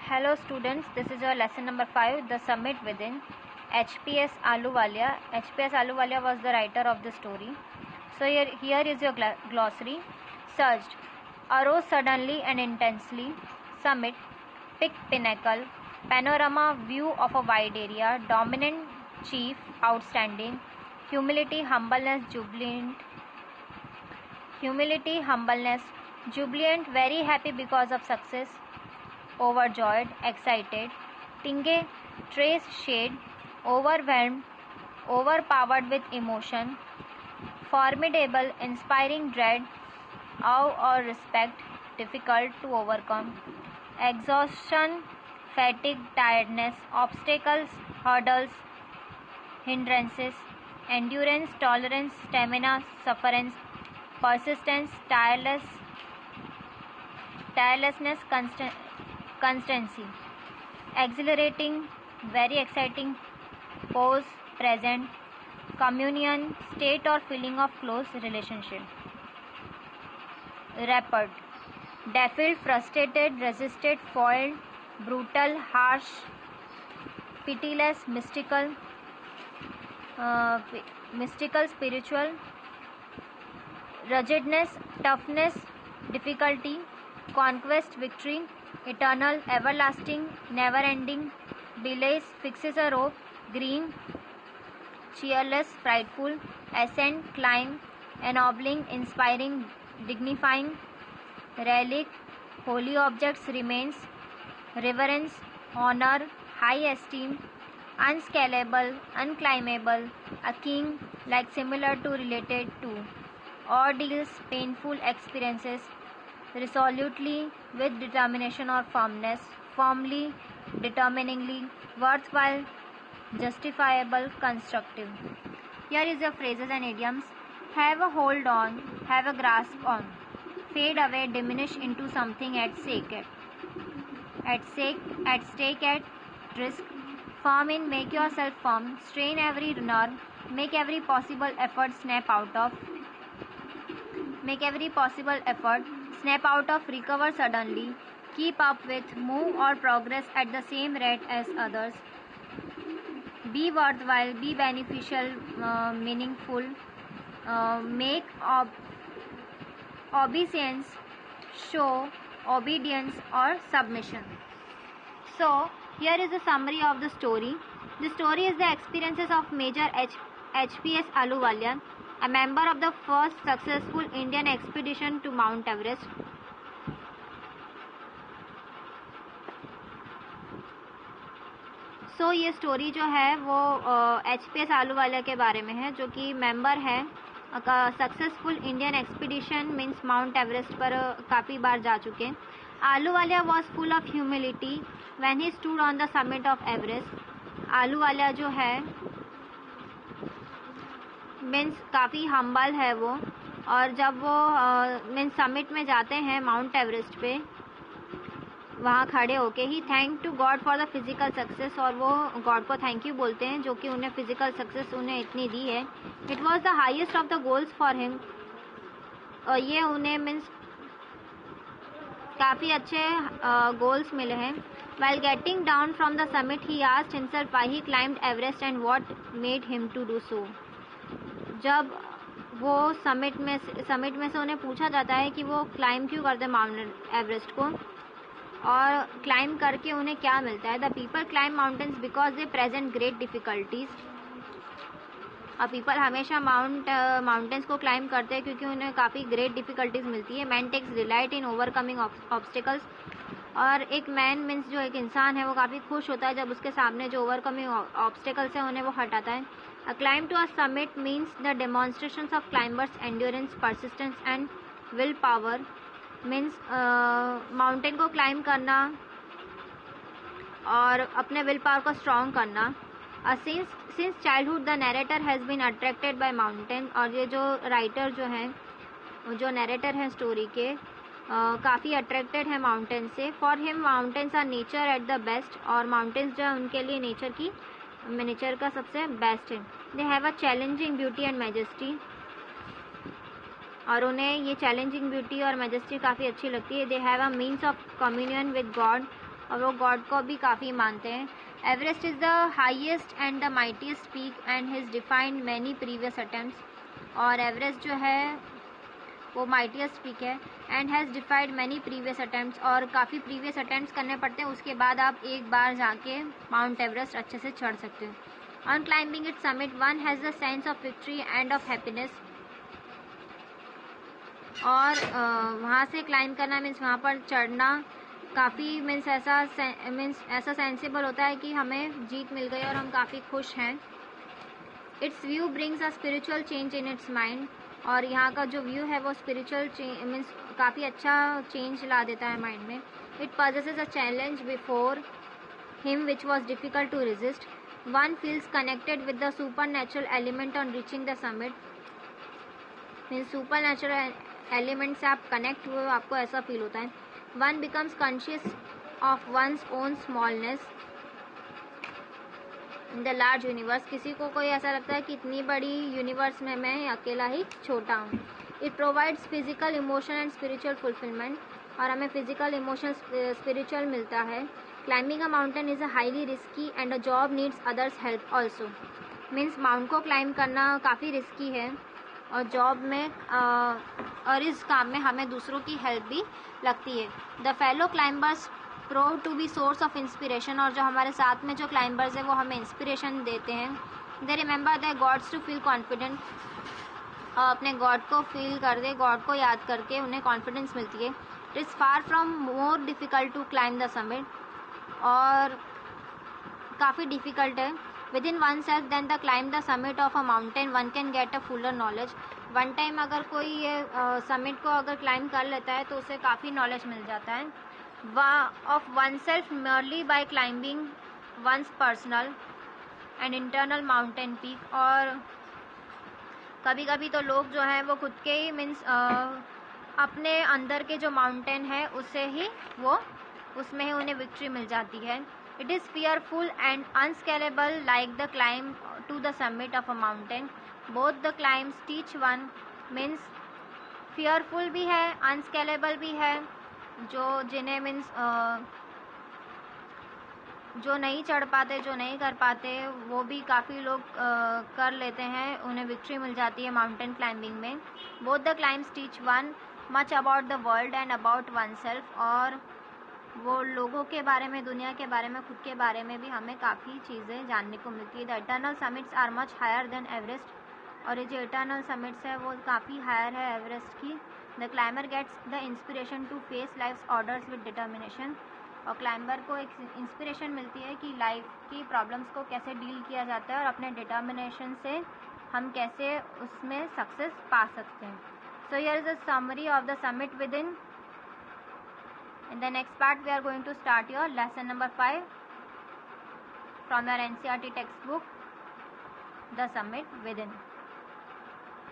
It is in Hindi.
Hello students, this is your lesson number 5, The Summit Within. HPS Ahluwalia. HPS Ahluwalia was the writer of the story. So here is your glossary. Surged, arose suddenly and intensely. Summit, peak, pinnacle. Panorama, view of a wide area. Dominant, chief, outstanding. Humility, humbleness, jubilant. Humility, humbleness, jubilant, very happy because of success. Overjoyed, excited. Tinge, trace, shade. Overwhelmed, overpowered with emotion. Formidable, inspiring dread. Awe or respect, difficult to overcome. Exhaustion, fatigue, tiredness. Obstacles, hurdles, hindrances. Endurance, tolerance, stamina, sufferance. Persistence, tirelessness, constancy. Exhilarating, very exciting. Pose, present. Communion, state or feeling of close relationship. Rapid, baffled, frustrated, resisted, foiled, brutal, harsh, pitiless, mystical, spiritual. Ruggedness, toughness, difficulty. Conquest, victory. Eternal, everlasting, never ending. Delays, fixes a rope. Green, cheerless, frightful. Ascent, climb. Ennobling, inspiring, dignifying. Relic, holy objects, remains. Reverence, honor, high esteem. Unscalable, unclimbable. A king, like, similar to, related to. Ordeals, painful experiences. Resolutely, with determination or firmness. Firmly, determiningly. Worthwhile, justifiable, constructive. Here is your phrases and idioms. Have a hold on, have a grasp on. Fade away, diminish into something at stake, at risk. Firm in, make yourself firm. Strain every nerve, make every possible effort, snap out of. Recover suddenly. Keep up with, move or progress at the same rate as others. Be worthwhile, be beneficial, meaningful. Make obeisance, show obedience or submission. So, here is a summary of the story. The story is the experiences of Major HPS Ahluwalia, a member of the first successful Indian expedition to Mount Everest. सो ये स्टोरी जो है वो HPS आहलूवालिया के बारे में है, जो कि मेंबर है successful Indian expedition means mount Everest पर काफ़ी बार जा चुके हैं. Ahluwalia was full of humility when he stood on the summit of Everest. Ahluwalia जो है मीन्स काफ़ी हम्बल है वो, और जब वो मीन्स समिट में जाते हैं माउंट एवरेस्ट पे, वहाँ खड़े होके ही thank to God for the physical success, और वो गॉड को थैंक यू बोलते हैं जो कि उन्हें फिजिकल सक्सेस उन्हें इतनी दी है. It was the highest of the goals for him, और ये उन्हें मीन्स काफ़ी अच्छे गोल्स मिले हैं. While getting down from the summit he asked himself why he climbed Everest and what made him to do so. जब वो समिट में से उन्हें पूछा जाता है कि वो क्लाइम क्यों करते माउंट एवरेस्ट को, और क्लाइम करके उन्हें क्या मिलता है. The people climb mountains because they present great difficulties. और पीपल हमेशा माउंटेन्स को क्लाइम करते हैं क्योंकि उन्हें काफ़ी ग्रेट डिफ़िकल्टीज मिलती है. Man takes delight in overcoming obstacles. और एक मैन मीन्स जो एक इंसान है वो काफ़ी खुश होता है जब उसके सामने जो ओवरकमिंग ऑब्स्टिकल्स हैं उन्हें वो हटाता है. A climb to a summit means the demonstrations of climbers endurance, persistence and will power. Means mountain को क्लाइम करना और अपने विल पावर को स्ट्रॉन्ग करना. Since childhood the narrator has been attracted by mountain. और ये जो राइटर जो हैं, जो नरेटर हैं स्टोरी के, काफ़ी अट्रैक्टेड है माउंटेन से. For him mountains are nature at the best. और माउंटेन्स जो है उनके लिए नेचर का सबसे बेस्ट है. They have a challenging beauty and majesty. और उन्हें ये चैलेंजिंग ब्यूटी और मैजेस्टी काफ़ी अच्छी लगती है. They have a means of communion with God. और वो गॉड को भी काफ़ी मानते हैं। Everest is the highest and the mightiest peak and has defined many previous attempts. और एवरेस्ट जो है वो माइटीएस्ट पीक है and has डिफाइड many previous attempts, और काफ़ी प्रीवियस अटेम्प्ट्स करने पड़ते हैं, उसके बाद आप एक बार जाके माउंट एवरेस्ट अच्छे से चढ़ सकते हो। On climbing it summit one has the sense of victory end of happiness. और वहाँ से क्लाइंब करना मीन्स वहाँ पर चढ़ना काफ़ी मीन्स ऐसा सेंसिबल होता है कि हमें जीत मिल गई और हम काफ़ी खुश हैं। It's view brings a spiritual change in its mind. और यहाँ का जो व्यू है वो स्पिरिचुअल मीन्स काफ़ी अच्छा चेंज ला देता है माइंड में। It possesses a challenge before him which was difficult to resist. One feels connected with the super natural element on reaching the summit. Means super natural element से आप कनेक्ट हुए, आपको ऐसा फील होता है। One becomes conscious of one's own smallness in the large universe. किसी को कोई ऐसा लगता है कि इतनी बड़ी यूनिवर्स में मैं अकेला ही छोटा हूँ। It provides physical emotion and spiritual fulfilment. और हमें फिजिकल इमोशन स्पिरिचुअल मिलता है। Climbing a mountain is a highly risky and a job needs others help also. Means mount को क्लाइंब करना काफ़ी रिस्की है और जॉब में और इस काम में हमें दूसरों की हेल्प भी लगती है। The fellow climbers prove to be source of inspiration. और जो हमारे साथ में जो क्लाइंबर्स हैं वो हमें इंस्पिरेशन देते हैं। They remember the gods to feel confident. अपने गॉड को फील कर दे, गॉड को याद करके उन्हें कॉन्फिडेंस मिलती है। It is far from more difficult to climb the summit. और काफ़ी डिफ़िकल्ट है within one self than the climb the summit of a mountain one can get a fuller knowledge. One time अगर कोई ये समिट को अगर क्लाइंब कर लेता है तो उसे काफ़ी नॉलेज मिल जाता है of one self merely by climbing one's personal and internal mountain peak। और कभी कभी तो लोग जो हैं वो खुद के ही मीन्स अपने अंदर के जो माउंटेन है उससे ही वो उसमें ही उन्हें विक्ट्री मिल जाती है। It is fearful and unscalable like the climb to the summit of a mountain. Both the climbs teach one. Means fearful भी है, अनस्केलेबल भी है। जो जिन्हें मीन्स जो नहीं चढ़ पाते, जो नहीं कर पाते, वो भी काफ़ी लोग कर लेते हैं, उन्हें विक्ट्री मिल जाती है माउंटेन क्लाइंबिंग में। Both the climbs teach one much about the world and about one self. और वो लोगों के बारे में, दुनिया के बारे में, खुद के बारे में भी हमें काफ़ी चीज़ें जानने को मिलती है। The eternal summits are much higher than Everest. और ये जो इटर्नल समिट्स है वो काफ़ी हायर है एवरेस्ट की। The climber gets the inspiration to face life's orders with determination. और क्लाइंबर को एक इंस्पिरेशन मिलती है कि लाइफ की प्रॉब्लम्स को कैसे डील किया जाता है और अपने डिटर्मिनेशन से हम कैसे उसमें सक्सेस पा सकते हैं। So here is a summary of the summit within the next part we are going to start your lesson number 5 from your NCERT text book the summit with in.